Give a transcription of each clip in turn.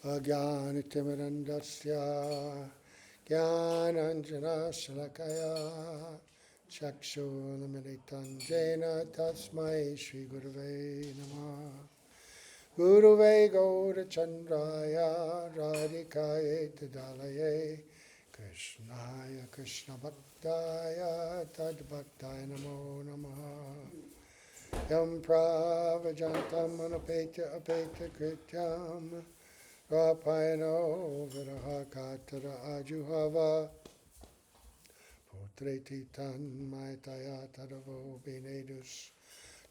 Ajnanatimirandasya Jnananjana Shalakaya Chakshurmilitam Jena Tasmai Shri Gurave Namah. Guruve Gaurachandraya Radhikaye Tadalaye Krishnaya Krishna Bhaktaya Tadbhaktaya Namo Namaha. Yam Pravajantam Anapetya Apetya Krityam Rapayano Viraha Katara Ajuhava Putreti Tan Maitaya Tadavo Binedus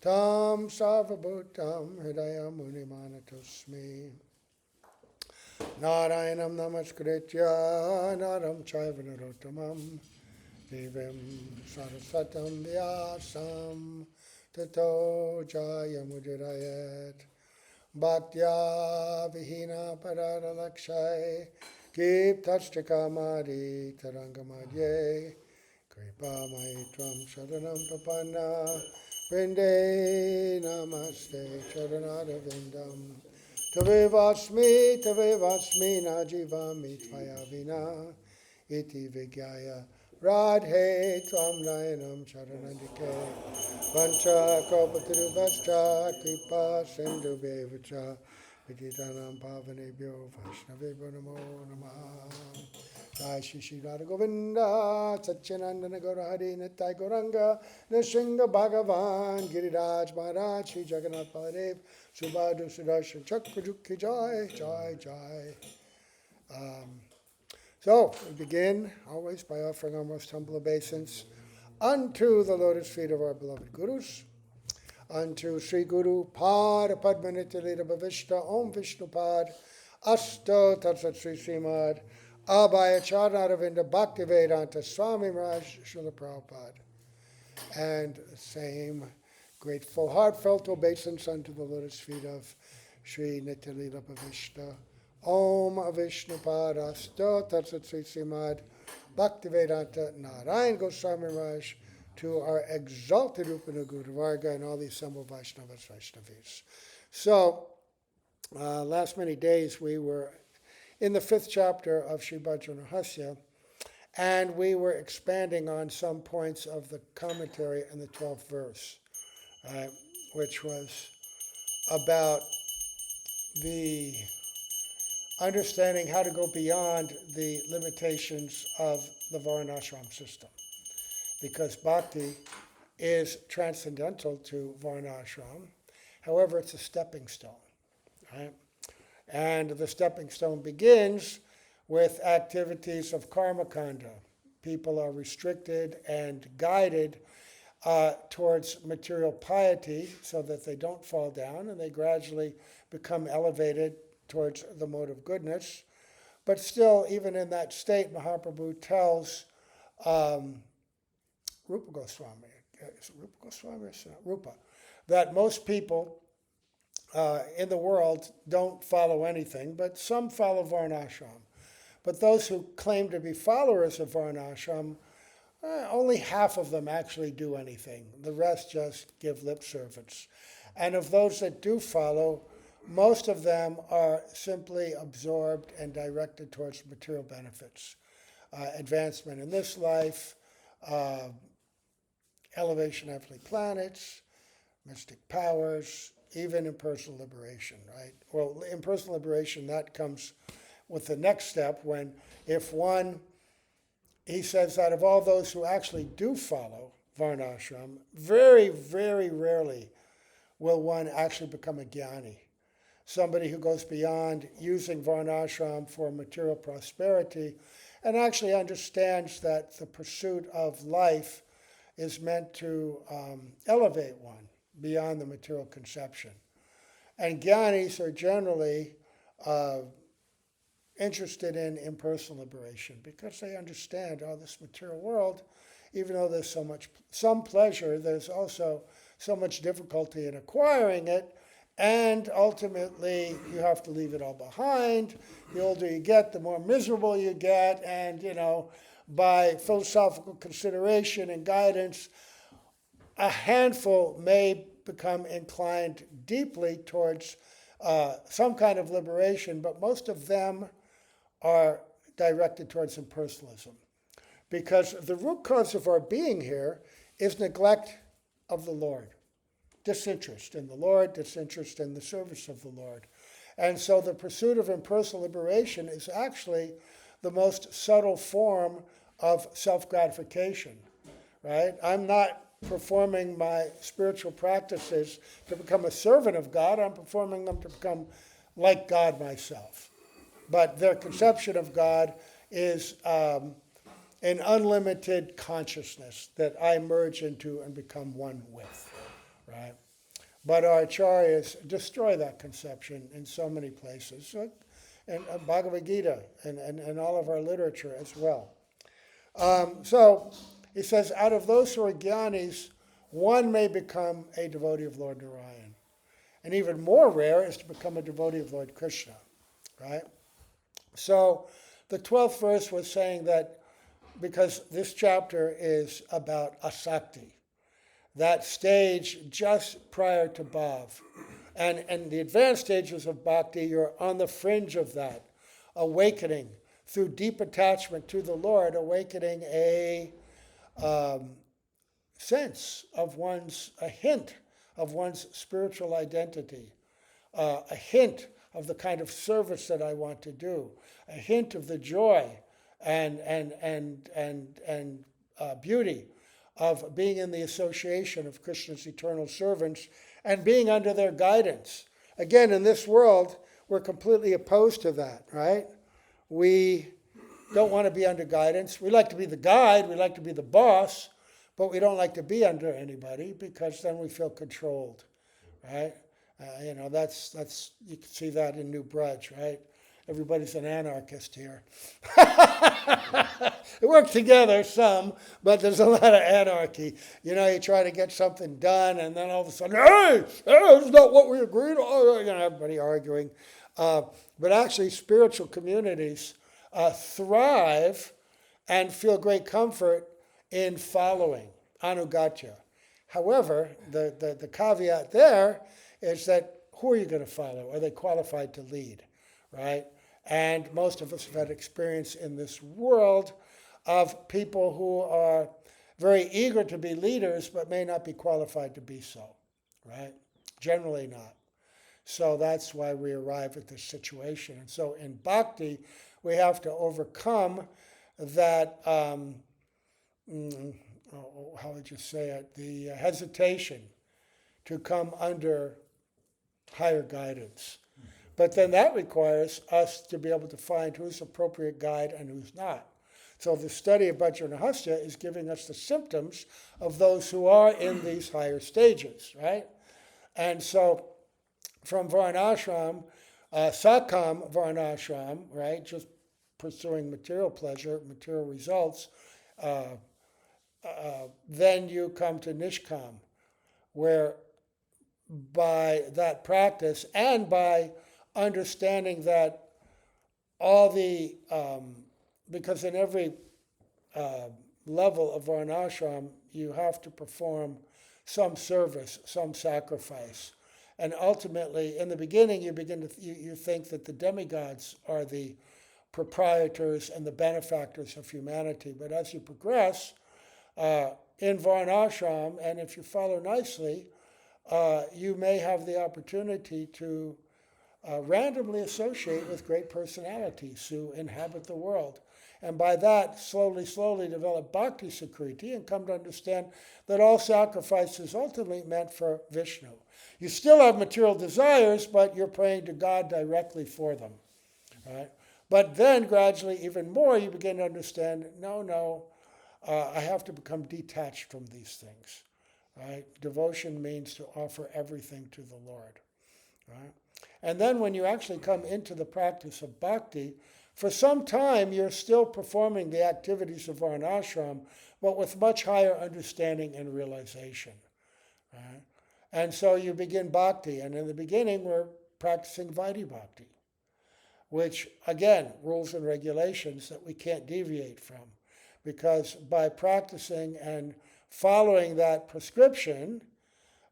Tam Sarvabhutam Hridaya Munimanatosmi Narayanam Namaskritya Naram Chaiva Narottamam Devim Saraswatam Vyasam Tato Jaya Mudirayat Bhaktya Vihina Parara Lakshay Kiptashtakamari Tarangamadye Kripa Maitram Sharanam Papana Vinde Namaste Charanara Vindam Tave Najivami Tvaya Vina Iti Vigyaya Radhe Tvam Nayanam Charanandike Vancha Kalpatirubhascha Kripa Sindhu Bevacha Viditanam Pavanebhyo Vaishnavebhyo Namo Namaha. Jai Shri Shri Radha Govinda Satchinandana Gaurahari Nitai Gauranga Nishinga Bhagavan Giriraj Maharaj Shri Jagannath Baladev Subhadra Sudarshan Chakrajuk Ki Jai Jai Jai. So we begin always by offering our most humble obeisance unto the lotus feet of our beloved Gurus, unto Sri Guru Pad Padmanitya Bhavishta Om Vishnu Pad Asto Tatsat Sri Srimad Abhaya Charanavinda Bhaktivedanta Swami Maharaj Srila Prabhupada. And same grateful, heartfelt obeisance unto the lotus feet of Sri Nityalila Bhavishta Om Vishnu Pad Asto Tatsat Sri Srimad Bhaktivedanta Narayan Goswami Maharaj, to our exalted Upana Guru Varga and all the assembled Vaishnavas, Vaishnavis. So, last many days we were in the 5th chapter of Sri Bhajan Rahasya, and we were expanding on some points of the commentary in the 12th verse, which was about the understanding how to go beyond the limitations of the Varnashram system. Because bhakti is transcendental to Varnashram. However, it's a stepping stone, right? And the stepping stone begins with activities of karma kanda. People are restricted and guided towards material piety so that they don't fall down, and they gradually become elevated towards the mode of goodness. But still, even in that state, Mahaprabhu tells Rupa Goswami, is it Rupa Goswami or not? Rupa, that most people in the world don't follow anything, but some follow Varnashram. But those who claim to be followers of Varnashram, only half of them actually do anything. The rest just give lip service. And of those that do follow, most of them are simply absorbed and directed towards material benefits, advancement in this life, elevation of heavenly planets, mystic powers, even impersonal liberation, right? Well, impersonal liberation, that comes with the next step when, if one, he says that of all those who actually do follow Varnashram, very, very rarely will one actually become a jnani. Somebody who goes beyond using Varnashram for material prosperity and actually understands that the pursuit of life is meant to elevate one beyond the material conception. And jnanis are generally interested in impersonal liberation because they understand, this material world, even though there's some pleasure, there's also so much difficulty in acquiring it, and ultimately you have to leave it all behind. The older you get, the more miserable you get, and by philosophical consideration and guidance, a handful may become inclined deeply towards some kind of liberation, but most of them are directed towards impersonalism. Because the root cause of our being here is neglect of the Lord, disinterest in the Lord, disinterest in the service of the Lord. And so the pursuit of impersonal liberation is actually the most subtle form of self-gratification, right? I'm not performing my spiritual practices to become a servant of God. I'm performing them to become like God myself. But their conception of God is an unlimited consciousness that I merge into and become one with, right? But our acharyas destroy that conception in so many places, and Bhagavad Gita and all of our literature as well. So he says, out of those who are jnanis, one may become a devotee of Lord Narayan. And even more rare is to become a devotee of Lord Krishna, right? So the 12th verse was saying that because this chapter is about asakti, that stage just prior to bhav. And the advanced stages of bhakti, you're on the fringe of that, awakening through deep attachment to the Lord, awakening a sense of a hint of one's spiritual identity, a hint of the kind of service that I want to do, a hint of the joy and beauty of being in the association of Krishna's eternal servants and being under their guidance. Again, in this world, we're completely opposed to that, right? We don't want to be under guidance. We like to be the guide, we like to be the boss, but we don't like to be under anybody because then we feel controlled, right? That's you can see that in New Braj, right? Everybody's an anarchist here. They work together, some, but there's a lot of anarchy. You try to get something done, and then all of a sudden, hey, that's not what we agreed on. Everybody arguing. But actually, spiritual communities thrive and feel great comfort in following, anugatya. However, the caveat there is that who are you going to follow? Are they qualified to lead, right? And most of us have had experience in this world of people who are very eager to be leaders but may not be qualified to be so, right? Generally not. So that's why we arrive at this situation. And so in bhakti, we have to overcome that, how would you say it, the hesitation to come under higher guidance. But then that requires us to be able to find who's appropriate guide and who's not. So the study of Bhajan Rahasya is giving us the symptoms of those who are in these higher stages, right? And so from Varnashram, Sakam Varnashram, right, just pursuing material pleasure, material results, then you come to Nishkam, where by that practice and by understanding that all the, because in every level of Varnashram, you have to perform some service, some sacrifice. And ultimately, in the beginning, you think that the demigods are the proprietors and the benefactors of humanity. But as you progress in Varnashram, and if you follow nicely, you may have the opportunity to randomly associate with great personalities who inhabit the world. And by that, slowly develop bhakti sukriti and come to understand that all sacrifice is ultimately meant for Vishnu. You still have material desires, but you're praying to God directly for them. Right? But then gradually, even more, you begin to understand, I have to become detached from these things. Right? Devotion means to offer everything to the Lord. Right? And then when you actually come into the practice of bhakti, for some time you're still performing the activities of Varnashram, but with much higher understanding and realization. Right? And so you begin bhakti, and in the beginning we're practicing Vaidhi bhakti, which again, rules and regulations that we can't deviate from. Because by practicing and following that prescription,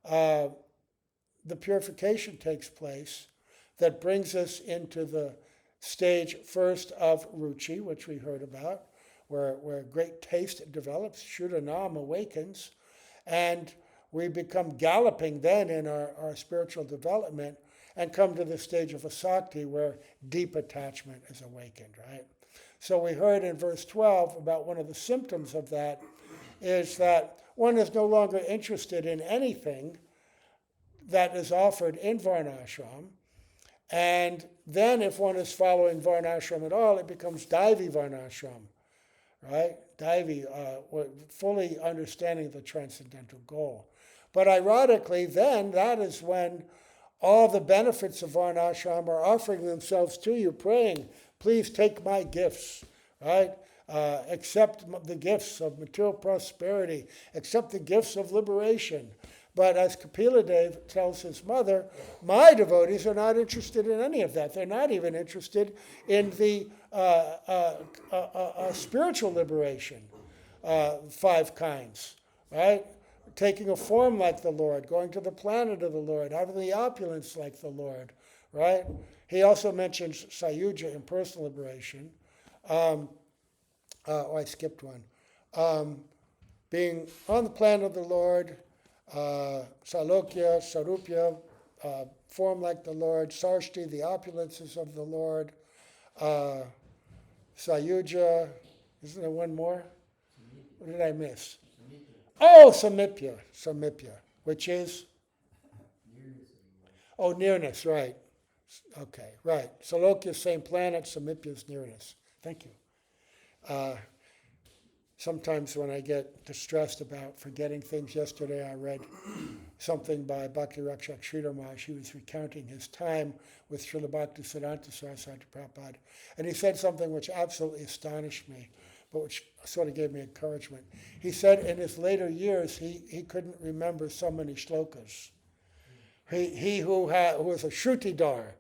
the purification takes place, that brings us into the stage first of ruchi, which we heard about, where great taste develops, shuddhanam awakens, and we become galloping then in our spiritual development and come to the stage of asakti where deep attachment is awakened, right? So we heard in verse 12 about one of the symptoms of that is that one is no longer interested in anything that is offered in varnashram. And then if one is following varnashram at all, it becomes daivi varnashram, right? Daivi, fully understanding the transcendental goal. But ironically, then that is when all the benefits of varnashram are offering themselves to you, praying, please take my gifts, right? Accept the gifts of material prosperity, accept the gifts of liberation. But as Kapila Dev tells his mother, my devotees are not interested in any of that. They're not even interested in the spiritual liberation, 5 kinds, right? Taking a form like the Lord, going to the planet of the Lord, having the opulence like the Lord, right? He also mentions Sayuja, impersonal liberation. I skipped one. Being on the planet of the Lord, Salokya, Sarupya, form like the Lord, Sarshti, the opulences of the Lord, Sayuja, isn't there one more? What did I miss? Oh, Samipya, which is? Oh, nearness, right. Okay, right. Salokya, same planet, Samipya is nearness. Thank you. Sometimes when I get distressed about forgetting things, yesterday I read something by Bhakti Rakshak Sridhar Maharaj. He was recounting his time with Srila Bhakti Siddhanta Saraswati Prabhupada. And he said something which absolutely astonished me, but which sort of gave me encouragement. He said in his later years, he couldn't remember so many shlokas. He who was a Shrutidar,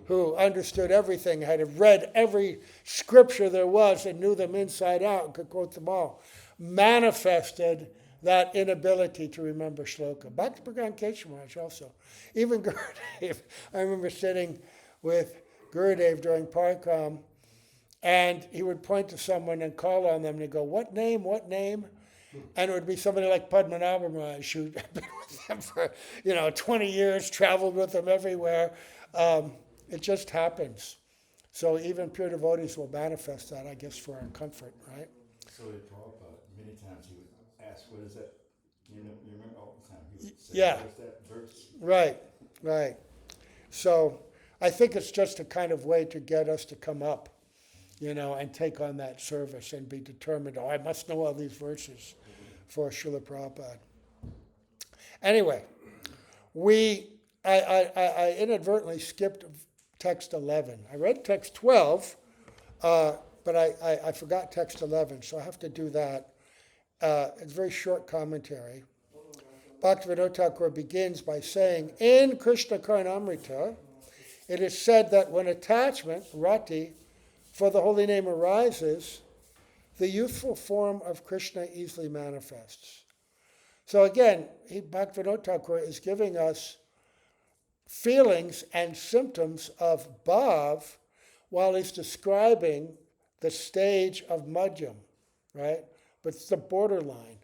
who understood everything, had read every scripture there was and knew them inside out and could quote them all, manifested that inability to remember shloka. Bhakti Bhagan Keshav Maharaj also. Even Gurudev, I remember sitting with Gurudev during Parikram, and he would point to someone and call on them and he'd go, what name, what name? And it would be somebody like Padmanabha Maharaj, who'd been with them for 20 years, traveled with them everywhere. It just happens. So even pure devotees will manifest that, I guess, for our comfort, right? So at Prabhupada, many times he would ask, what is that? You remember all the time he would say, Yeah. what is that verse? Right. So I think it's just a kind of way to get us to come up, and take on that service and be determined, I must know all these verses for Srila Prabhupada. Anyway, I inadvertently skipped text 11. I read text 12, but I forgot text 11, so I have to do that. It's a very short commentary. Bhaktivinoda Thakur begins by saying, in Krishna Karnamrita, it is said that when attachment, rati, for the holy name arises, the youthful form of Krishna easily manifests. So again, Bhaktivinoda Thakur is giving us feelings and symptoms of bhav while he's describing the stage of madhyam, right? But it's the borderline.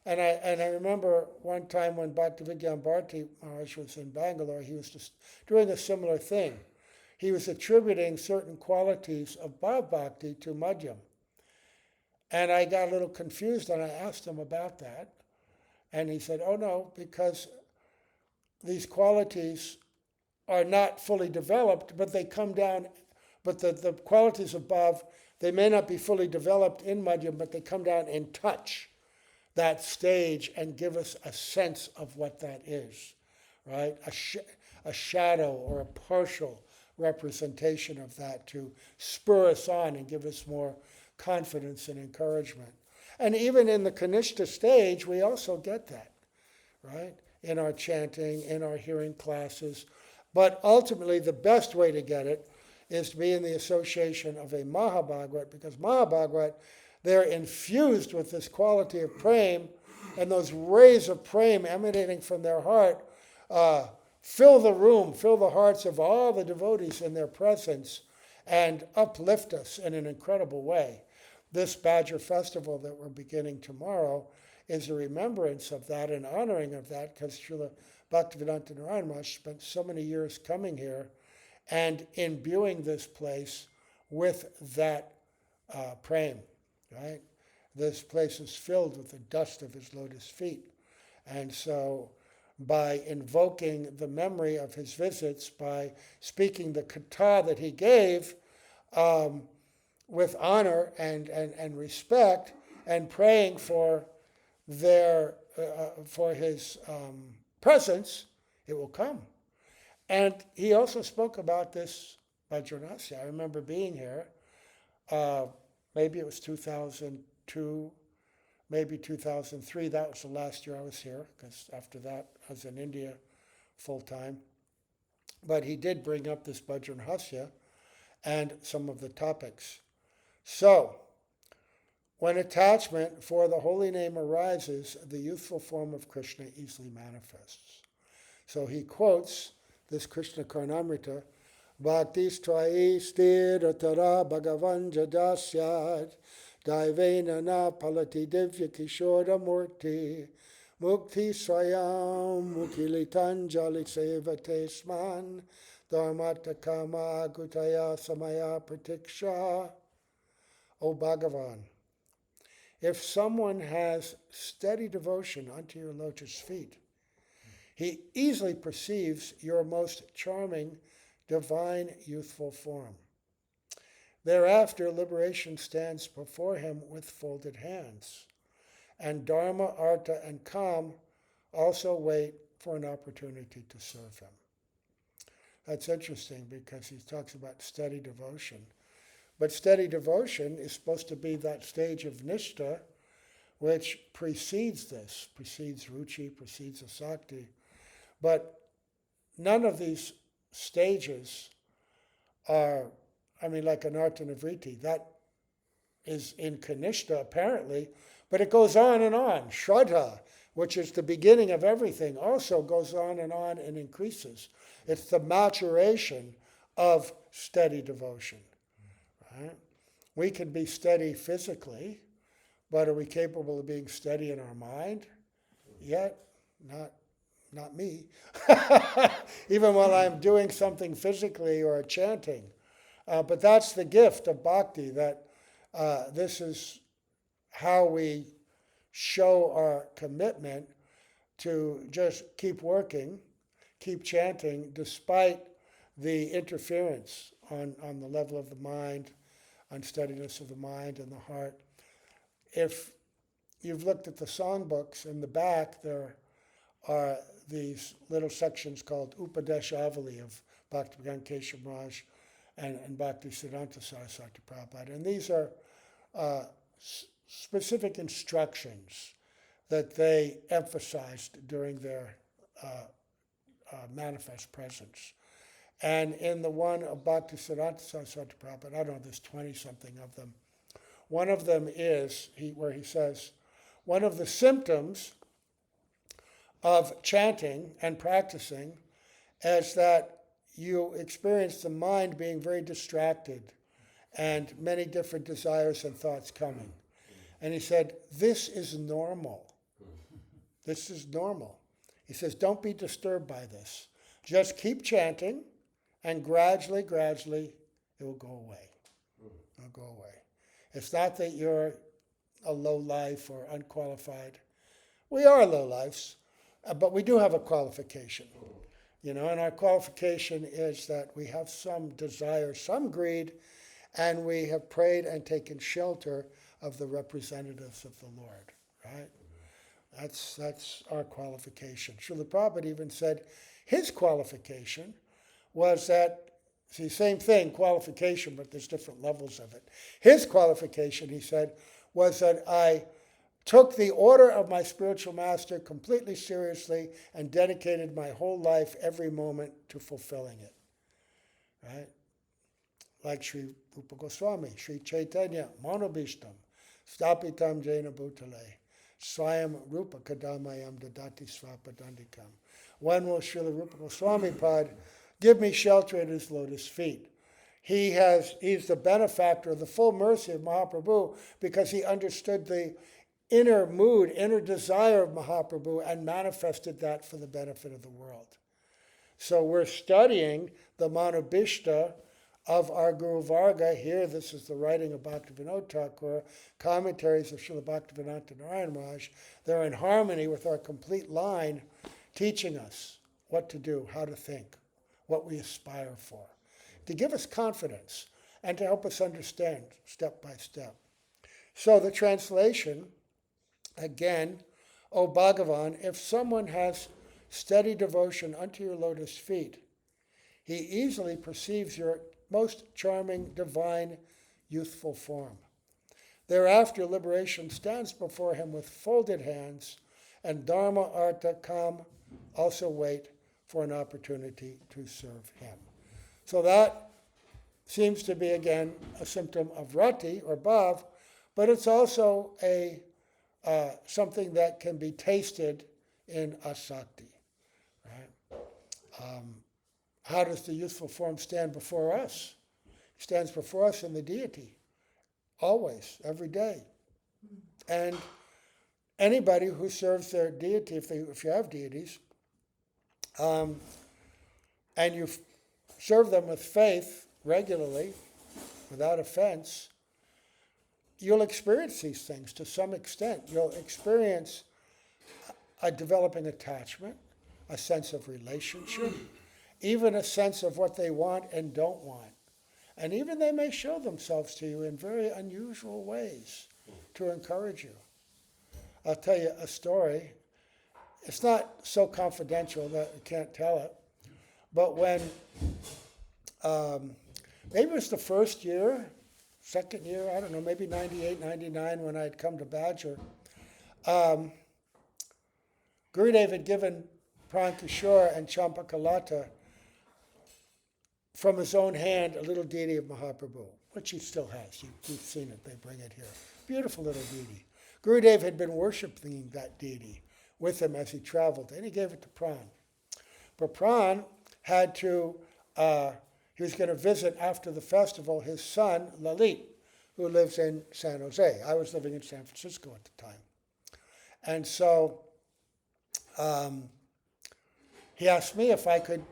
And I remember one time when Bhaktivedanta Bharati Maharaj was in Bangalore, he was just doing a similar thing. He was attributing certain qualities of bhav bhakti to madhyam. And I got a little confused and I asked him about that. And he said, oh no, because these qualities are not fully developed, but they come down, but the qualities above, they may not be fully developed in madhyam, but they come down and touch that stage and give us a sense of what that is, right? A shadow or a partial representation of that to spur us on and give us more confidence and encouragement. And even in the Kanishta stage, we also get that, right? In our chanting, in our hearing classes. But ultimately, the best way to get it is to be in the association of a Mahabhagavad, because Mahabhagavad, they're infused with this quality of prema, and those rays of prema emanating from their heart fill the room, fill the hearts of all the devotees in their presence, and uplift us in an incredible way. This Badger Festival that we're beginning tomorrow is a remembrance of that and honoring of that, because Srila Bhaktivedanta Narayana Maharaj spent so many years coming here and imbuing this place with that prem, right? This place is filled with the dust of his lotus feet. And so by invoking the memory of his visits, by speaking the kata that he gave with honor and respect, and praying for his presence, it will come. And he also spoke about this Bhajan Rahasya. I remember being here, maybe it was 2002, maybe 2003. That was the last year I was here, because after that I was in India full time. But he did bring up this Bhajan Rahasya and some of the topics. So, when attachment for the holy name arises, the youthful form of Krishna easily manifests. So he quotes this Krishna Karnamrita, Bhakti strai stiratara bhagavan jadasyad daivena na palati divya kishora murti mukti swayam mukilitanjali sevate sman dharmata kama gutaya samaya pratiksha. O Bhagavan, if someone has steady devotion unto your lotus feet, he easily perceives your most charming, divine, youthful form. Thereafter, liberation stands before him with folded hands, and Dharma, Artha, and Kam also wait for an opportunity to serve him. That's interesting, because he talks about steady devotion. But steady devotion is supposed to be that stage of nishta which precedes this, precedes ruchi, precedes asakti. But none of these stages are, like anartha nivriti, that is in kanishta apparently, but it goes on and on. Shraddha, which is the beginning of everything, also goes on and increases. It's the maturation of steady devotion. Right? We can be steady physically, but are we capable of being steady in our mind? Yet, not me. Even while I'm doing something physically or chanting. But that's the gift of bhakti, that this is how we show our commitment to just keep working, keep chanting, despite the interference on the level of the mind, unsteadiness of the mind and the heart. If you've looked at the songbooks, in the back there are these little sections called Upadeshavali of Bhaktivedanta Keshav Maharaj and Bhakti Siddhanta Saraswati Prabhupada. And these are specific instructions that they emphasized during their manifest presence. And in the one of Bhakti Siddhanta Saraswati Prabhupada, I don't know, there's 20-something of them. One of them is where he says, one of the symptoms of chanting and practicing is that you experience the mind being very distracted and many different desires and thoughts coming. And he said, this is normal. This is normal. He says, don't be disturbed by this. Just keep chanting, and gradually, it will go away. It'll go away. It's not that you're a low life or unqualified. We are low lives, but we do have a qualification. And our qualification is that we have some desire, some greed, and we have prayed and taken shelter of the representatives of the Lord, right? That's our qualification. Srila Prabhupada even said his qualification was that, see, same thing, qualification, but there's different levels of it. His qualification, he said, was that I took the order of my spiritual master completely seriously and dedicated my whole life, every moment, to fulfilling it. Right? Like Sri Rupa Goswami, Sri Chaitanya, Monobishtam, Stapitam Jaina Bhutale, Swayam Rupa Kadamayam Dadati Svapadandikam. When will Srila Rupa Goswami Pad give me shelter at his lotus feet? He's the benefactor of the full mercy of Mahaprabhu because he understood the inner mood, inner desire of Mahaprabhu and manifested that for the benefit of the world. So we're studying the Manubhishta of our Guru Varga. Here, this is the writing of Bhaktivinoda Thakur, commentaries of Srila Bhaktivedanta Narayan Maharaj. They're in harmony with our complete line, teaching us what to do, how to think, what we aspire for, to give us confidence and to help us understand step by step. So the translation, again, O Bhagavan, if someone has steady devotion unto your lotus feet, he easily perceives your most charming, divine, youthful form. Thereafter, liberation stands before him with folded hands, and Dharma, Artha, Kam also wait for an opportunity to serve him. So that seems to be, again, a symptom of rati or bhav, but it's also something that can be tasted in asakti. Right? How does the youthful form stand before us? It stands before us in the deity, always, every day. And anybody who serves their deity, if you have deities, and you serve them with faith regularly, without offense, you'll experience these things to some extent. You'll experience a developing attachment, a sense of relationship, even a sense of what they want and don't want. And even they may show themselves to you in very unusual ways to encourage you. I'll tell you a story. It's not so confidential that I can't tell it. But when, maybe it was the first year, second year, I don't know, maybe 98, 99, when I'd come to Badger, Gurudev had given Pran Kishore and Champakalata from his own hand a little deity of Mahaprabhu, which he still has. You've seen it, they bring it here. Beautiful little deity. Gurudev had been worshipping that deity with him as he traveled, and he gave it to Pran. But Pran had to, he was going to visit after the festival his son, Lalit, who lives in San Jose. I was living in San Francisco at the time. And so he asked me if I could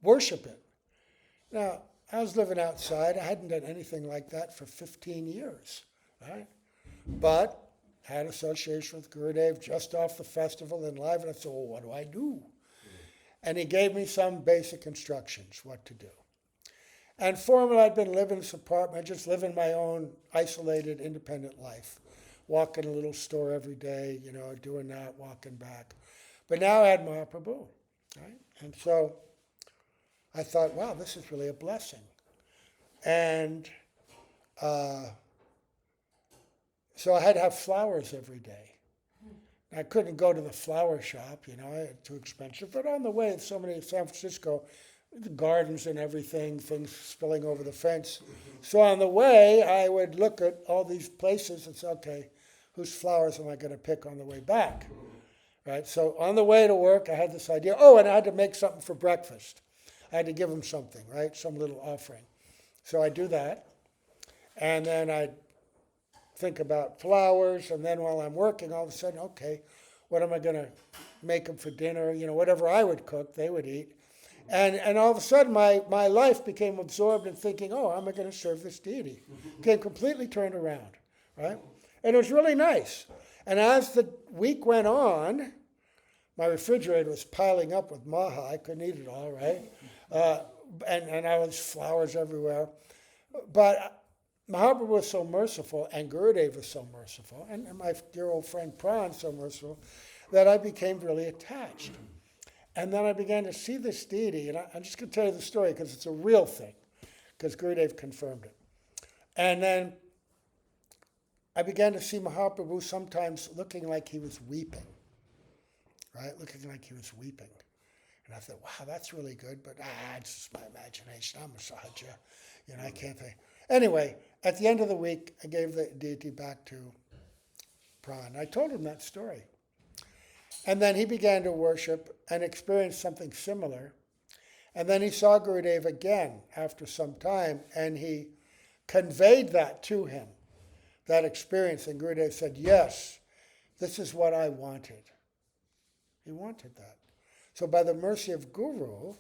worship it. Now, I was living outside. I hadn't done anything like that for 15 years, right? But had association with Gurudev just off the festival and live, and I said, well, what do I do? And he gave me some basic instructions what to do. And formerly I'd been living in this apartment, just living my own isolated, independent life. Walking a little store every day, doing that, walking back. But now I had Mahaprabhu, right? And so I thought, wow, this is really a blessing. And so I had to have flowers every day. I couldn't go to the flower shop, too expensive. But on the way, it's so many in San Francisco, the gardens and everything, things spilling over the fence. So on the way, I would look at all these places and say, okay, whose flowers am I going to pick on the way back? Right? So on the way to work, I had this idea. Oh, and I had to make something for breakfast. I had to give them something, right? Some little offering. So I do that. And then I'd think about flowers. And then while I'm working, all of a sudden, okay, what am I going to make them for dinner? Whatever I would cook, they would eat. And all of a sudden, my life became absorbed in thinking, oh, how am I going to serve this deity? Became completely turned around, right? And it was really nice. And as the week went on, my refrigerator was piling up with maha. I couldn't eat it all, right? And I was flowers everywhere. But Mahaprabhu was so merciful, and Gurudev was so merciful, and my dear old friend Pran so merciful, that I became really attached. And then I began to see this deity, and I'm just going to tell you the story because it's a real thing, because Gurudev confirmed it. And then I began to see Mahaprabhu sometimes looking like he was weeping, right? Looking like he was weeping. And I thought, wow, that's really good, but it's just my imagination. I'm a sahaja. I can't think. Anyway, at the end of the week, I gave the deity back to pran. I told him that story. And then he began to worship and experience something similar. And then he saw Gurudev again after some time, and he conveyed that to him, that experience. And Gurudev said, yes, this is what I wanted. He wanted that. So by the mercy of Guru,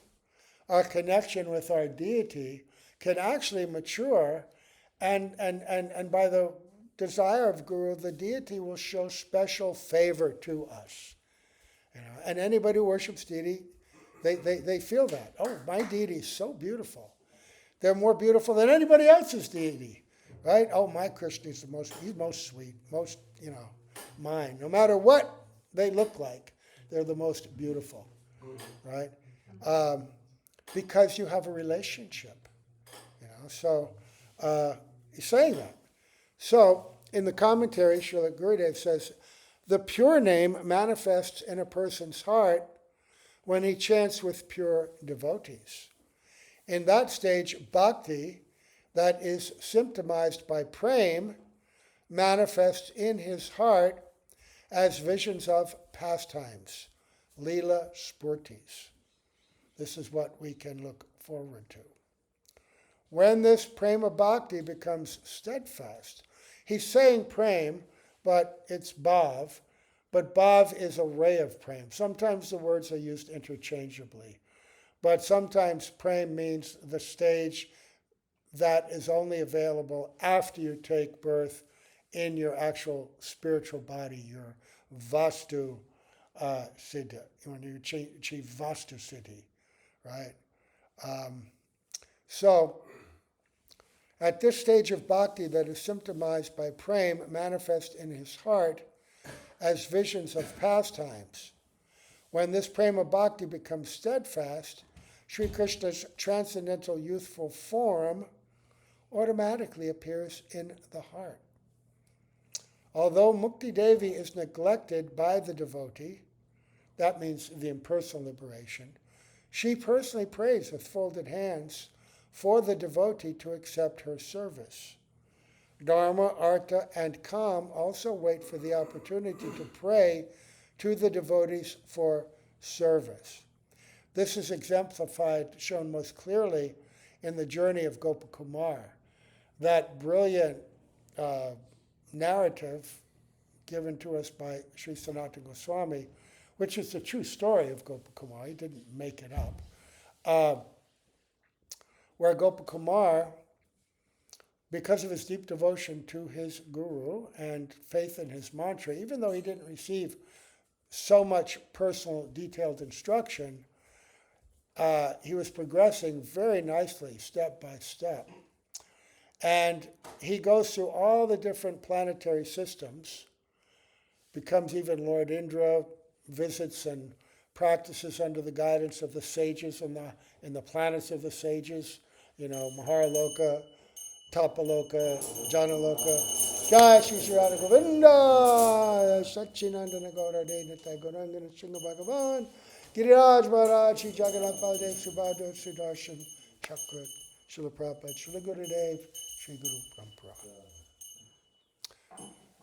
our connection with our deity can actually mature, and by the desire of Guru, the deity will show special favor to us. And anybody who worships deity, they feel that. Oh, my deity is so beautiful. They're more beautiful than anybody else's deity, right? Oh, my Krishna is he's most sweet, most, mine. No matter what they look like, they're the most beautiful, right? Because you have a relationship, So he's saying that. So in the commentary, Srila Gurudev says, the pure name manifests in a person's heart when he chants with pure devotees. In that stage, bhakti, that is symptomized by prem, manifests in his heart as visions of pastimes, lila spurtis. This is what we can look forward to. When this prema bhakti becomes steadfast, he's saying prem, but it's bhav. But bhav is a ray of prem. Sometimes the words are used interchangeably. But sometimes prem means the stage that is only available after you take birth in your actual spiritual body, your vastu siddha, when you achieve vastu siddhi, right? So, at this stage of bhakti that is symptomized by prem, manifest in his heart as visions of pastimes. When this prema bhakti becomes steadfast, Sri Krishna's transcendental youthful form automatically appears in the heart. Although Mukti Devi is neglected by the devotee, that means the impersonal liberation, she personally prays with folded hands for the devotee to accept her service. Dharma, Artha, and Kam also wait for the opportunity to pray to the devotees for service. This is exemplified, shown most clearly in the journey of Gopakumar, that brilliant narrative given to us by Sri Sanatana Goswami, which is the true story of Gopakumar. He didn't make it up. Where Gopakumar, because of his deep devotion to his guru and faith in his mantra, even though he didn't receive so much personal, detailed instruction, he was progressing very nicely, step by step. And he goes through all the different planetary systems, becomes even Lord Indra, visits and practices under the guidance of the sages in the planets of the sages, Maharaloka, Tapaloka, Janaloka. Jai Shri Shri Radha Govinda, Satchinandana Gaura Denata Gorangana Sringa Bhagavan, Giriraj Maharaj, Shri Jagannath Baldev, Subhadra, Sri Darshan, Chakra, Srila Prabhupada, Srila Gurudev, Sri Guru Parampara.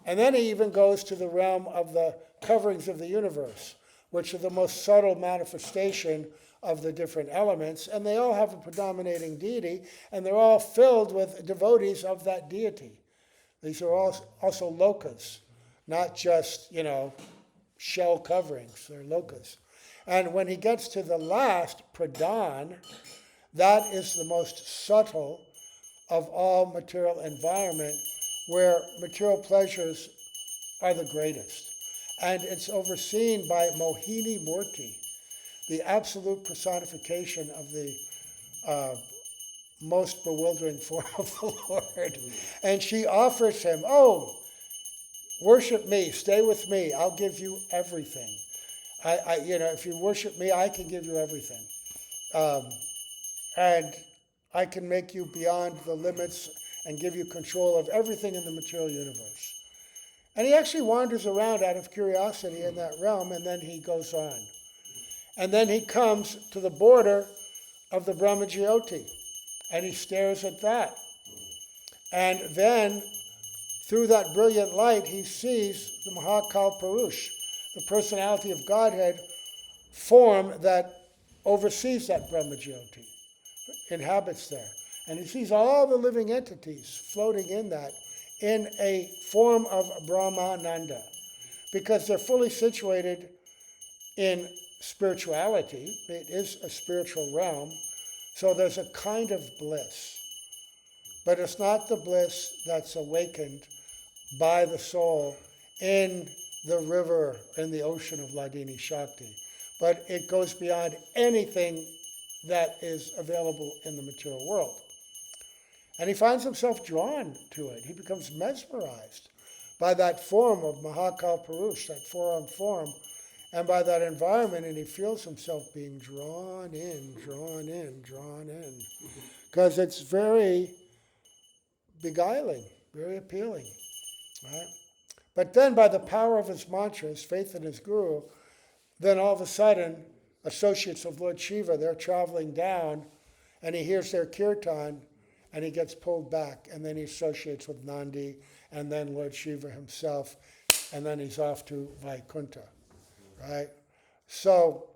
And then he even goes to the realm of the coverings of the universe, which are the most subtle manifestation of the different elements, and they all have a predominating deity, and they're all filled with devotees of that deity. These are all also lokas, not just, shell coverings, they're lokas. And when he gets to the last, pradhan, that is the most subtle of all material environment, where material pleasures are the greatest. And it's overseen by Mohini Murti, the absolute personification of the most bewildering form of the Lord. And she offers him, worship me, stay with me, I'll give you everything. If you worship me, I can give you everything. And I can make you beyond the limits and give you control of everything in the material universe. And he actually wanders around out of curiosity in that realm, and then he goes on. And then he comes to the border of the Brahmajyoti, and he stares at that. And then through that brilliant light, he sees the Mahakal Purush, the personality of Godhead, form that oversees that Brahmajyoti, inhabits there. And he sees all the living entities floating in that in a form of Brahmananda, because they're fully situated in spirituality. It is a spiritual realm, so there's a kind of bliss. But it's not the bliss that's awakened by the soul in the river, in the ocean of Ladini Shakti. But it goes beyond anything that is available in the material world. And he finds himself drawn to it. He becomes mesmerized by that form of Mahakal Purush, that forearm form, and by that environment, and he feels himself being drawn in, drawn in, drawn in. Because it's very beguiling, very appealing. Right? But then by the power of his mantras, faith in his guru, then all of a sudden, associates of Lord Shiva, they're traveling down, and he hears their kirtan, and he gets pulled back, and then he associates with Nandi, and then Lord Shiva himself, and then he's off to Vaikuntha, right? So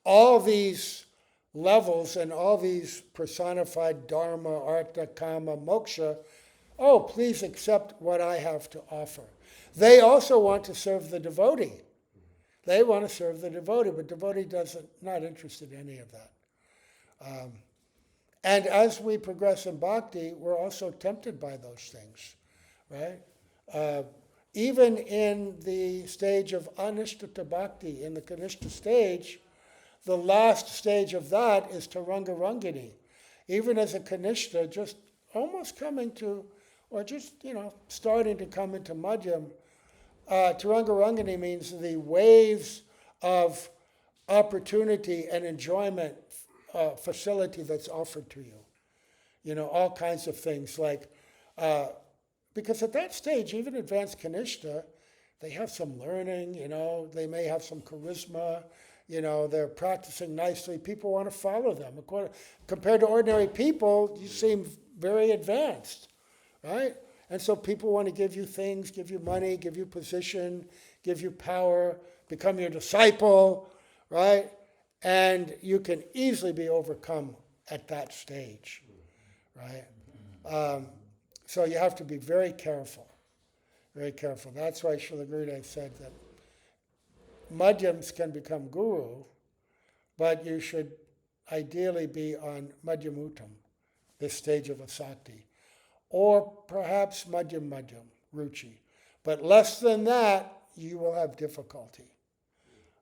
all these levels and all these personified dharma, artha, kama, moksha, oh, please accept what I have to offer. They also want to serve the devotee. They want to serve the devotee, but devotee not interested in any of that. And as we progress in bhakti, we're also tempted by those things, right? Even in the stage of anishtata bhakti, in the kanishta stage, the last stage of that is Taranga Rangini. Even as a kanishta, just almost coming to, or just, starting to come into madhyam, Taranga Rangini means the waves of opportunity and enjoyment, facility that's offered to you. All kinds of things like, because at that stage, even advanced kanishta, they have some learning, they may have some charisma, they're practicing nicely. People want to follow them. Compared to ordinary people, you seem very advanced, right? And so people want to give you things, give you money, give you position, give you power, become your disciple, right? And you can easily be overcome at that stage, right? So you have to be very careful, very careful. That's why Srila Gurudev said that madhyams can become guru, but you should ideally be on madhyamutam, this stage of asakti, or perhaps madhyam, ruchi. But less than that, you will have difficulty.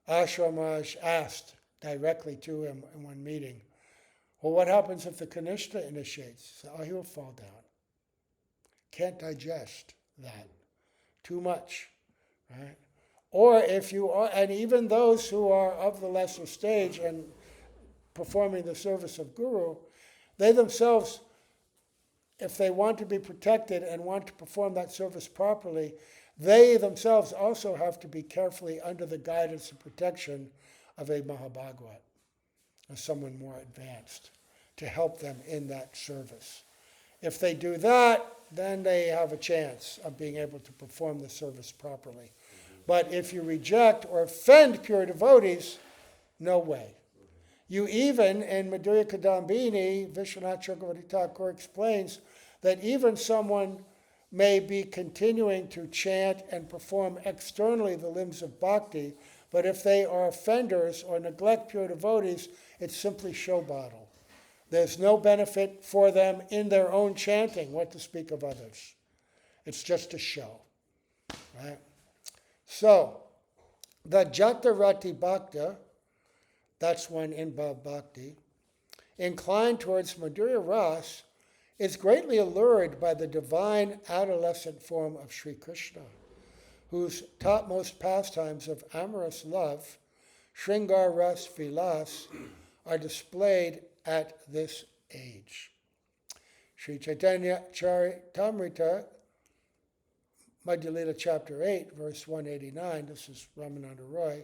Ashram Maharaj asked directly to him in one meeting, well, what happens if the kanishta initiates? So, he will fall down. Can't digest that. Too much, right? Or if you are, and even those who are of the lesser stage and performing the service of guru, they themselves, if they want to be protected and want to perform that service properly, they themselves also have to be carefully under the guidance and protection of a Mahabhagavad, or someone more advanced, to help them in that service. If they do that, then they have a chance of being able to perform the service properly. But if you reject or offend pure devotees, no way. You even, in Madhurya Kadambini, Vishwanath Chakravarti Thakur explains that even someone may be continuing to chant and perform externally the limbs of bhakti, but if they are offenders or neglect pure devotees, it's simply show bottle. There's no benefit for them in their own chanting, what to speak of others. It's just a show, right? So, the Jatarati Bhakta, that's one in Bhav Bhakti, inclined towards Madhurya Ras, is greatly allured by the divine adolescent form of Sri Krishna, whose topmost pastimes of amorous love, Shringar Ras Vilas, are displayed at this age. Sri Chaitanya Charitamrita, Madhya Lila chapter 8, verse 189, this is Ramananda Roy,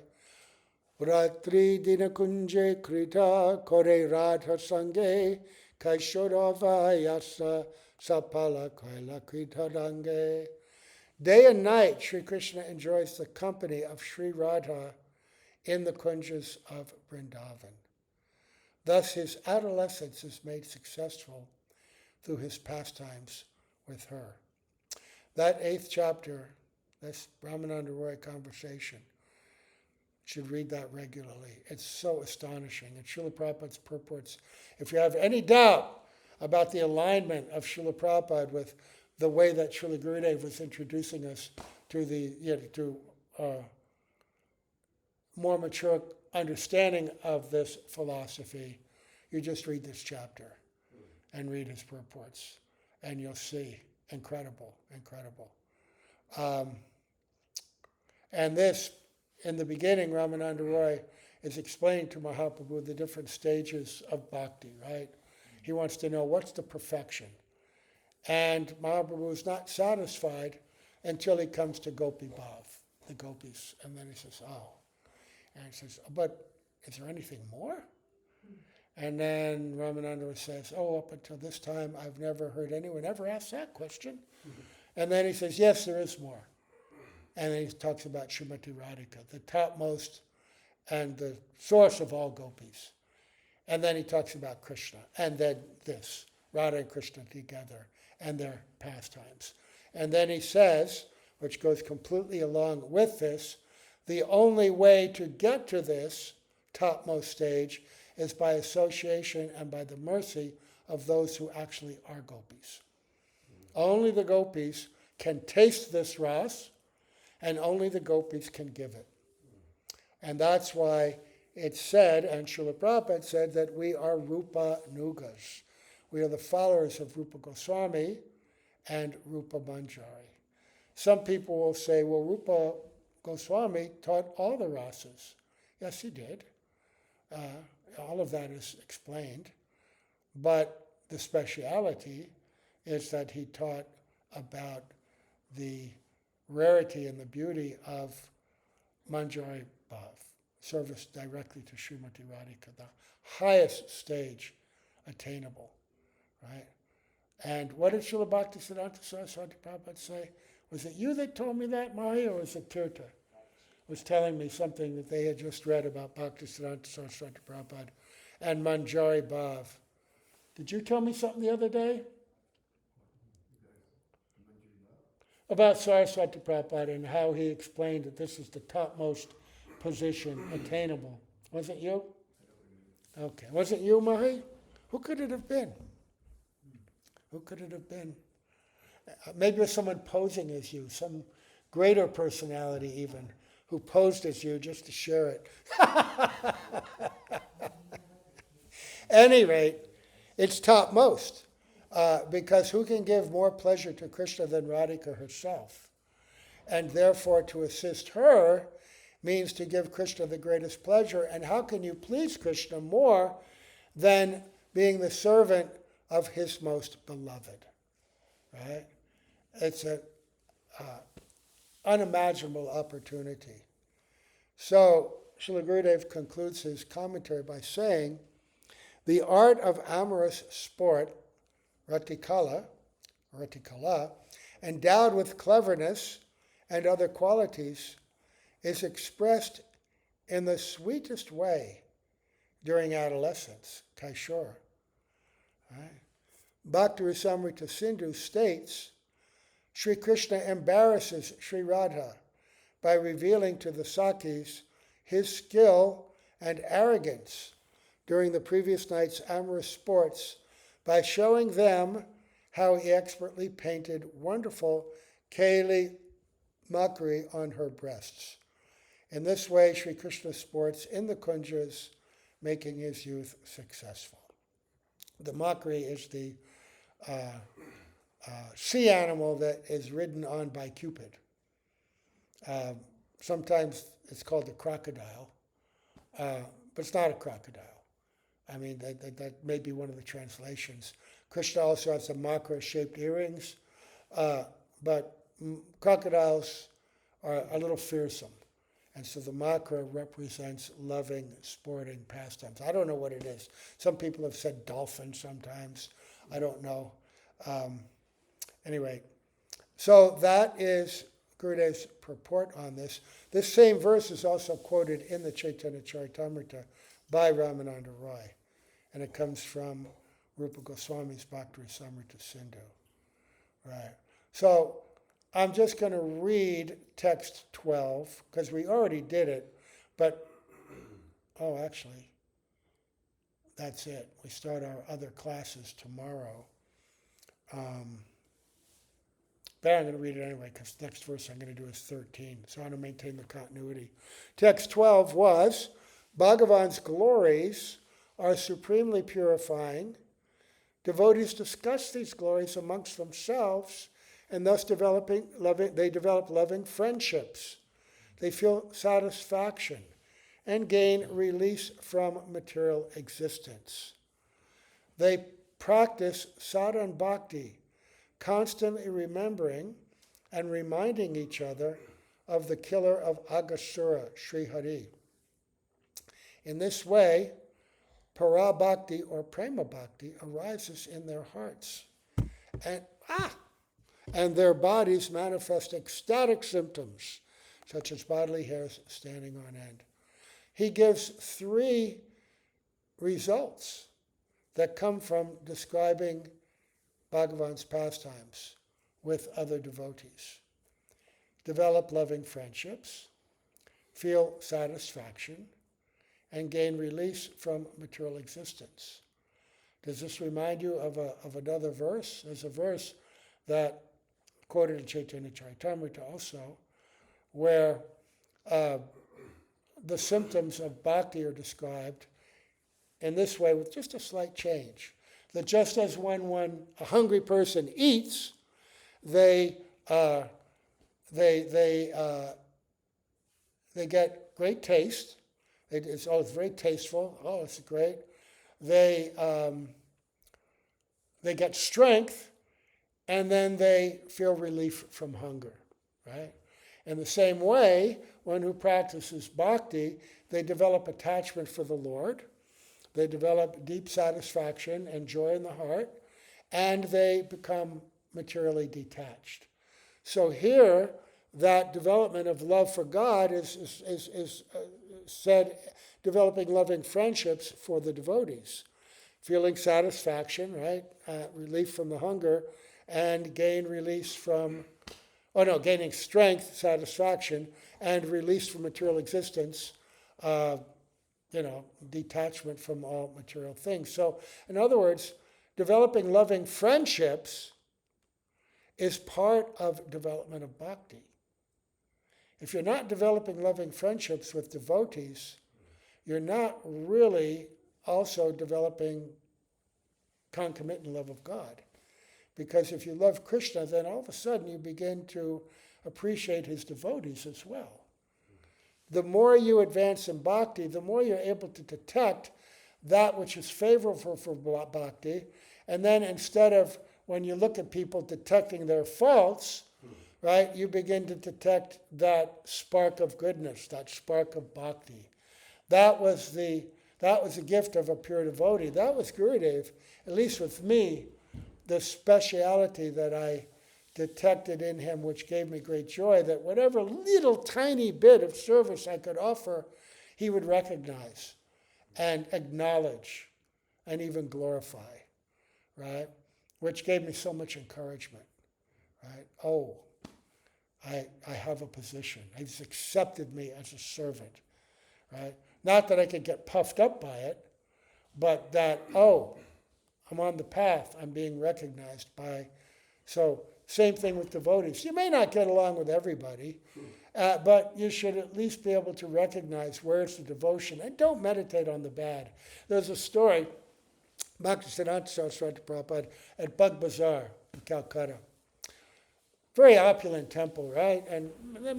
Ratri dinakunje krita kore radha sange kaishoravayasa Sapala Kaila Kritadange. Day and night, Sri Krishna enjoys the company of Sri Radha in the kunjas of Vrindavan. Thus, his adolescence is made successful through his pastimes with her. That 8th chapter, this Ramananda Roy conversation, should read that regularly. It's so astonishing. And Srila Prabhupada's purports, if you have any doubt about the alignment of Srila Prabhupada with the way that Srila Gurudev was introducing us to more mature understanding of this philosophy, you just read this chapter and read his purports, and you'll see incredible. And this, in the beginning, Ramananda Roy is explaining to Mahaprabhu the different stages of bhakti, right? He wants to know what's the perfection. And Mahaprabhu is not satisfied until he comes to Gopi Bhav, the gopis. And then he says, oh. And he says, but is there anything more? And then Ramananda says, oh, up until this time, I've never heard anyone ever ask that question. And then he says, yes, there is more. And then he talks about Srimati Radhika, the topmost and the source of all gopis. And then he talks about Krishna, and then this, Radha and Krishna together, and their pastimes. And then he says, which goes completely along with this, the only way to get to this topmost stage is by association and by the mercy of those who actually are gopis. Only the gopis can taste this ras, and only the gopis can give it. And that's why it's said, and Srila Prabhupada said, that we are Rupa Nugas. We are the followers of Rupa Goswami and Rupa Manjari. Some people will say, well, Rupa Goswami taught all the rasas. Yes, he did. All of that is explained. But the speciality is that he taught about the rarity and the beauty of Manjari Bhav, service directly to Srimati Radhika, the highest stage attainable, right? And what did Srila Bhaktisiddhanta Saraswati Prabhupada say? Was it you that told me that, Mahi, or was it Tirtha? Was telling me something that they had just read about Bhaktisiddhanta Saraswati Prabhupada and Manjari Bhav. Did you tell me something the other day? About Saraswati Prabhupada and how he explained that this is the topmost position attainable. Was it you? Okay. Was it you, Mahi? Who could it have been? Who could it have been? Maybe it was someone posing as you, some greater personality even, who posed as you just to share it. Any rate, it's topmost, because who can give more pleasure to Krishna than Radhika herself? And therefore, to assist her means to give Krishna the greatest pleasure. And how can you please Krishna more than being the servant of his most beloved? Right? It's an unimaginable opportunity. So, Srila Gurudev concludes his commentary by saying, the art of amorous sport, ratikala, endowed with cleverness and other qualities, is expressed in the sweetest way during adolescence, Kaishora. Right? Bhakti Rasamrita Sindhu states, Sri Krishna embarrasses Sri Radha by revealing to the Sakis his skill and arrogance during the previous night's amorous sports by showing them how he expertly painted wonderful Kaili Makri on her breasts. In this way, Sri Krishna sports in the kunjas, making his youth successful. The Makri is the sea animal that is ridden on by Cupid. Sometimes it's called the crocodile, but it's not a crocodile. I mean, that may be one of the translations. Krishna also has some makra-shaped earrings, but crocodiles are a little fearsome. And so the makra represents loving, sporting pastimes. I don't know what it is. Some people have said dolphin sometimes. I don't know. Anyway, so that is Gurudev's purport on this. This same verse is also quoted in the Chaitanya Charitamrita by Ramananda Roy, and it comes from Rupa Goswami's Bhakti Samrita Sindhu. Right. So I'm just going to read text 12 because we already did it, but actually, that's it. We start our other classes tomorrow. But I'm going to read it anyway because the next verse I'm going to do is 13. So I want to maintain the continuity. Text 12 was, Bhagavan's glories are supremely purifying. Devotees discuss these glories amongst themselves and thus they develop loving friendships. They feel satisfaction and gain release from material existence. They practice sadhana bhakti, constantly remembering and reminding each other of the killer of Aghasura, Sri Hari. In this way, para bhakti or prema bhakti arises in their hearts. And their bodies manifest ecstatic symptoms, such as bodily hairs standing on end. He gives 3 results that come from describing Bhagavan's pastimes with other devotees. Develop loving friendships, feel satisfaction, and gain release from material existence. Does this remind you of another verse? There's a verse that quoted in Chaitanya Charitamrita also, where the symptoms of bhakti are described in this way with just a slight change. That just as when a hungry person eats, they get great taste. It's very tasteful. Oh, it's great. They get strength, and then they feel relief from hunger, right? In the same way, one who practices bhakti, they develop attachment for the Lord, they develop deep satisfaction and joy in the heart, and they become materially detached. So here, that development of love for God is said, developing loving friendships for the devotees, feeling satisfaction, right, relief from the hunger, and gaining strength, satisfaction, and release from material existence, detachment from all material things. So, in other words, developing loving friendships is part of development of bhakti. If you're not developing loving friendships with devotees, you're not really also developing concomitant love of God. Because if you love Krishna, then all of a sudden you begin to appreciate his devotees as well. The more you advance in bhakti, the more you're able to detect that which is favorable for bhakti. And then instead of, when you look at people, detecting their faults, right, you begin to detect that spark of goodness, that spark of bhakti. That was the gift of a pure devotee. That was Gurudev, at least with me, the speciality that I detected in him, which gave me great joy, that whatever little tiny bit of service I could offer, he would recognize and acknowledge and even glorify, right? Which gave me so much encouragement, right? Oh, I have a position. He's accepted me as a servant, right? Not that I could get puffed up by it, but that, I'm on the path. I'm being recognized by. So, same thing with devotees. You may not get along with everybody, but you should at least be able to recognize where it's the devotion. And don't meditate on the bad. There's a story, Bhaktisiddhanta Saraswati Prabhupada at Bug Bazaar in Calcutta. Very opulent temple, right? And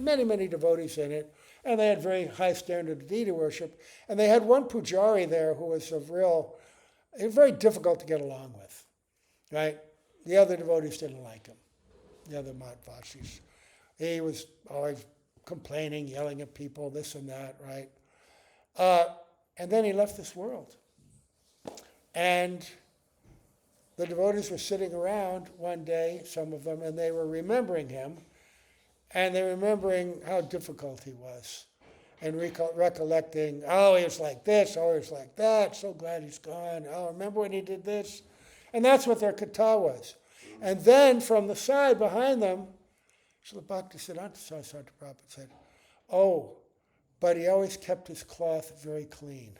many, many devotees in it. And they had very high standard of deity worship. And they had one pujari there who was very difficult to get along with, right? The other devotees didn't like him, the other Madhvasis. He was always complaining, yelling at people, this and that, right? And then he left this world. And the devotees were sitting around one day, some of them, and they were remembering him, and they were remembering how difficult he was, and recollecting, oh, he was like this, oh, he was like that, so glad he's gone, oh, remember when he did this? And that's what their kata was. And then from the side behind them, Srila Bhaktisiddhanta Saraswati Prabhupada said, oh, but he always kept his cloth very clean.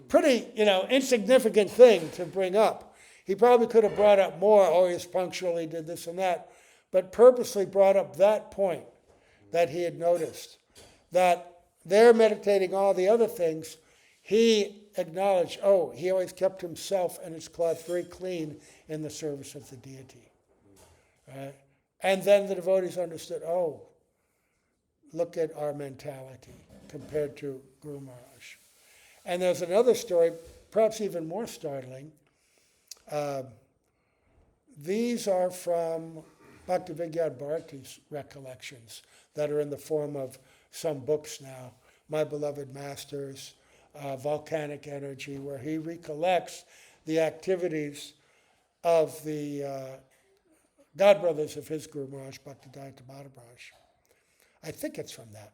Pretty, insignificant thing to bring up. He probably could have brought up more, oh, he's punctual, he did this and that, but purposely brought up that point that he had noticed, that they're meditating all the other things, he acknowledged, oh, he always kept himself and his cloth very clean in the service of the deity. Right? And then the devotees understood, oh, look at our mentality compared to Guru Maharaj. And there's another story, perhaps even more startling. These are from Bhaktivedanta Bharati's recollections that are in the form of some books now, My Beloved Masters, Volcanic Energy, where he recollects the activities of the godbrothers of his Guru Maharaj, Bhaktivedanta Maharaj. I think it's from that.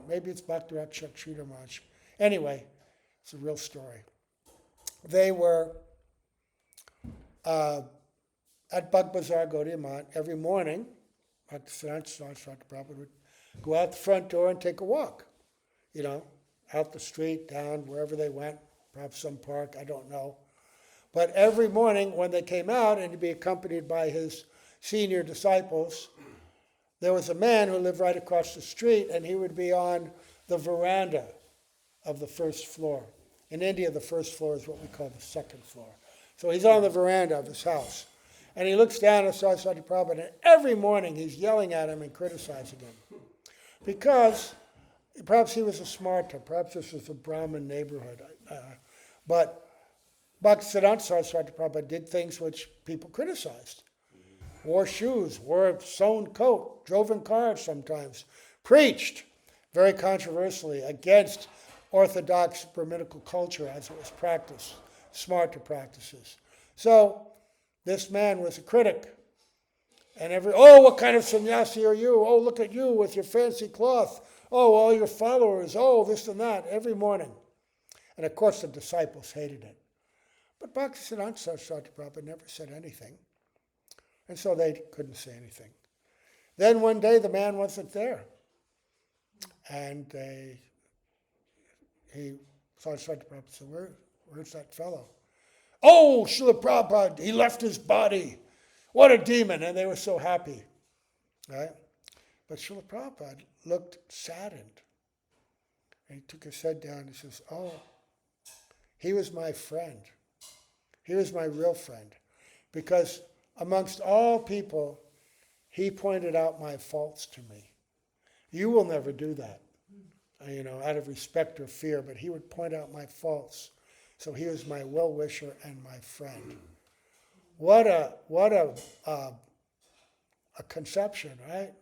Maybe it's Bhakti-Rakshak Sridhar Maharaj. Anyway, it's a real story. They were at Bug Bazaar, Gaudiya Math, every morning. Bhaktisiddhanta Saraswati Prabhupada would go out the front door and take a walk, out the street, down, wherever they went, perhaps some park, I don't know. But every morning when they came out, and he'd be accompanied by his senior disciples, there was a man who lived right across the street, and he would be on the veranda of the first floor. In India, the first floor is what we call the second floor. So he's on the veranda of his house. And he looks down at Saraswati Prabhupada, and every morning he's yelling at him and criticizing him. Because perhaps he was a smarta, perhaps this was a Brahmin neighborhood. But Bhaktisiddhanta Saraswati Prabhupada did things which people criticized. Wore shoes, wore a sewn coat, drove in cars sometimes, preached very controversially against orthodox Brahminical culture as it was practiced, smarta practices. So this man was a critic. And what kind of sannyasi are you? Oh, look at you with your fancy cloth. Oh, all your followers. Oh, this and that, every morning. And of course the disciples hated it. But Bhaktisiddhanta Saraswati Prabhupada never said anything. And so they couldn't say anything. Then one day the man wasn't there. And Saraswati Prabhupada said, where's that fellow? Oh, Srila Prabhupada, he left his body. What a demon. And they were so happy. Right? But Srila Prabhupada looked saddened. And he took his head down and he says, oh, he was my friend. He was my real friend. Because amongst all people, he pointed out my faults to me. You will never do that, out of respect or fear, but he would point out my faults. So he was my well-wisher and my friend. What a conception, right?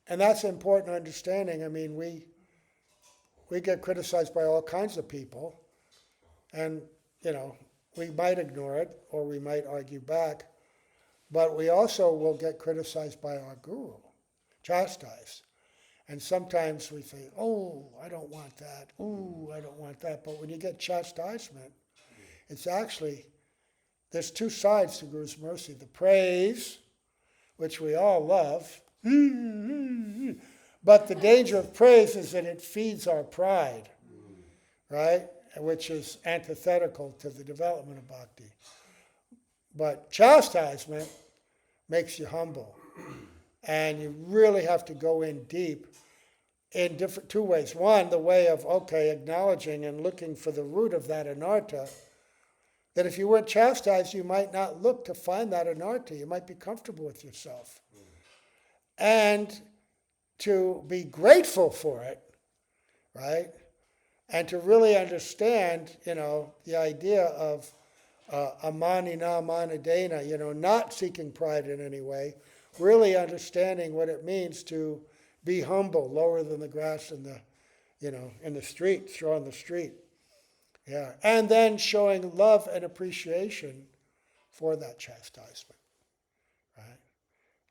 And that's important understanding. I mean, we get criticized by all kinds of people, and we might ignore it or we might argue back, but we also will get criticized by our guru, chastised. And sometimes we say, oh, I don't want that. Ooh, I don't want that. But when you get chastisement, it's actually, there's two sides to Guru's mercy. The praise, which we all love, but the danger of praise is that it feeds our pride, right? Which is antithetical to the development of bhakti. But chastisement makes you humble. And you really have to go in deep in two ways. One, the way of, acknowledging and looking for the root of that anartha, that if you weren't chastised, you might not look to find that anartha. You might be comfortable with yourself. And to be grateful for it, right? And to really understand, the idea of amanina manadena, not seeking pride in any way, really understanding what it means to be humble, lower than the grass in the, in the street, straw in the street. Yeah. And then showing love and appreciation for that chastisement. Right?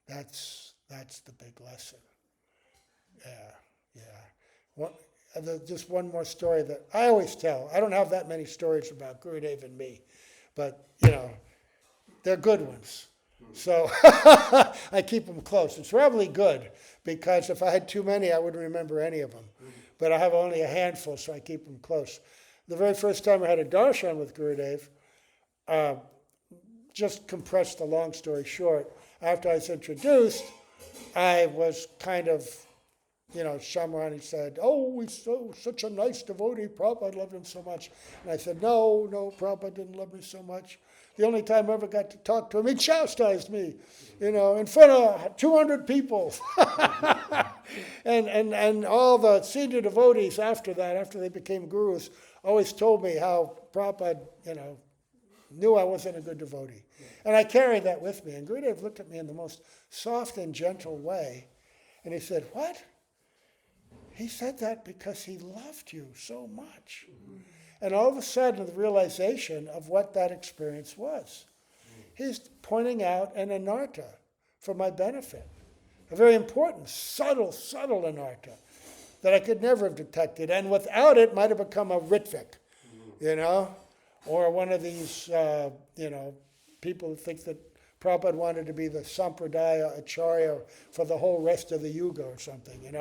That's the big lesson. Yeah, yeah. Just one more story that I always tell. I don't have that many stories about Gurudev and me, but they're good ones. So I keep them close. It's probably good because if I had too many, I wouldn't remember any of them. But I have only a handful, so I keep them close. The very first time I had a darshan with Gurudev, just compress the long story short, after I was introduced, I was kind of, Shamrani said, "Oh, he's such a nice devotee. Prabhupada loved him so much." And I said, No, Prabhupada didn't love me so much. The only time I ever got to talk to him, he chastised me, in front of 200 people. and all the senior devotees after that, after they became gurus, always told me how Prabhupada, knew I wasn't a good devotee. And I carried that with me. And Gurudev looked at me in the most soft and gentle way. And he said, "What?" He said that because he loved you so much. And all of a sudden, the realization of what that experience was. He's pointing out an anartha for my benefit. A very important, subtle anartha that I could never have detected. And without it, might have become a Ritvik, or one of these, people who think that Prabhupada wanted to be the Sampradaya Acharya for the whole rest of the Yuga or something,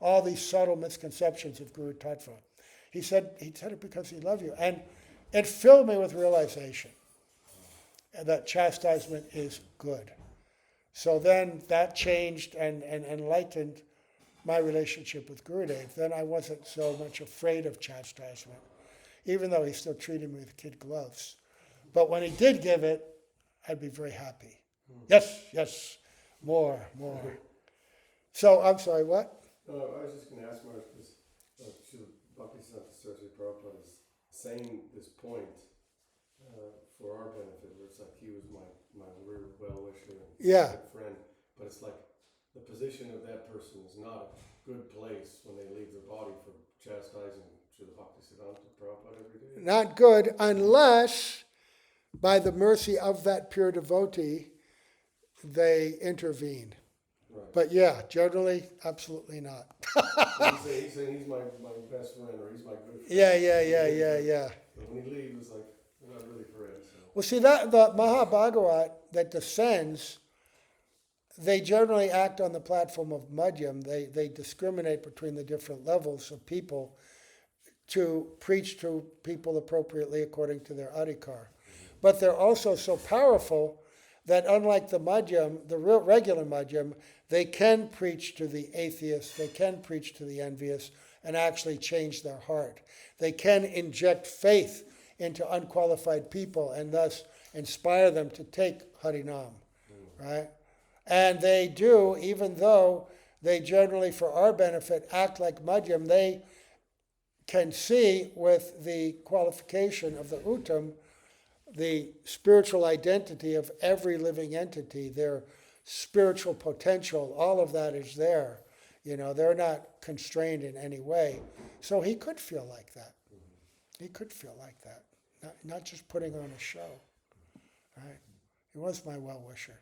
all these subtle misconceptions of Guru Tattva. He said it because he loved you. And it filled me with realization that chastisement is good. So then that changed and enlightened my relationship with Gurudev. Then I wasn't so much afraid of chastisement, even though he still treated me with kid gloves. But when he did give it, I'd be very happy. Yes, more. So, I'm sorry, what? I was just going to ask Mark, because Bhaktisiddhanta Saraswati Prabhupada is saying this point for our benefit, where it's like he was my real well-wisher and good friend, but it's like the position of that person is not a good place when they leave their body for chastising Srila Bhaktisiddhanta Prabhupada every day. Not good unless, by the mercy of that pure devotee, they intervene. Right. But yeah, generally, absolutely not. He's saying he's my best friend, or he's my good friend. Yeah. But when he leaves, it's like, we're not really friends. So. Well, see, that the Mahabhagavat that descends, they generally act on the platform of Madhyam. They discriminate between the different levels of people to preach to people appropriately according to their adhikar. But they're also so powerful that unlike the Madhyam, the real regular Madhyam, they can preach to the atheist, they can preach to the envious, and actually change their heart. They can inject faith into unqualified people and thus inspire them to take Harinam, right? And they do, even though they generally, for our benefit, act like Madhyam, they can see with the qualification of the Uttam the spiritual identity of every living entity, their spiritual potential, all of that is there. They're not constrained in any way. So he could feel like that. He could feel like that. Not just putting on a show. Right? He was my well-wisher.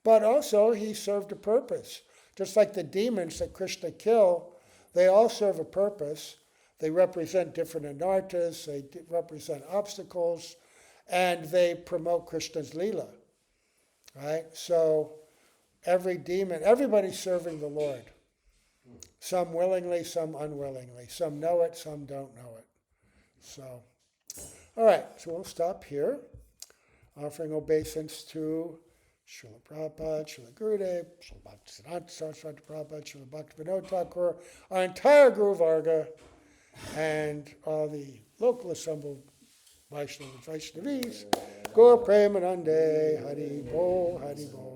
But also he served a purpose. Just like the demons that Krishna killed, they all serve a purpose. They represent different anarthas, they represent obstacles, and they promote Krishna's Leela, right? So every demon, everybody's serving the Lord. Some willingly, some unwillingly. Some know it, some don't know it. So, all right, so we'll stop here. Offering obeisance to Srila Prabhupada, Srila Gurudev, Srila Bhaktisiddhanta Saraswati Prabhupada, Srila Bhaktivinoda Thakur, our entire Guru Varga, and all the local assembled Vaishnavas, Vaishnavis, Gaur Premanande, Hari Bol, Hari Bol.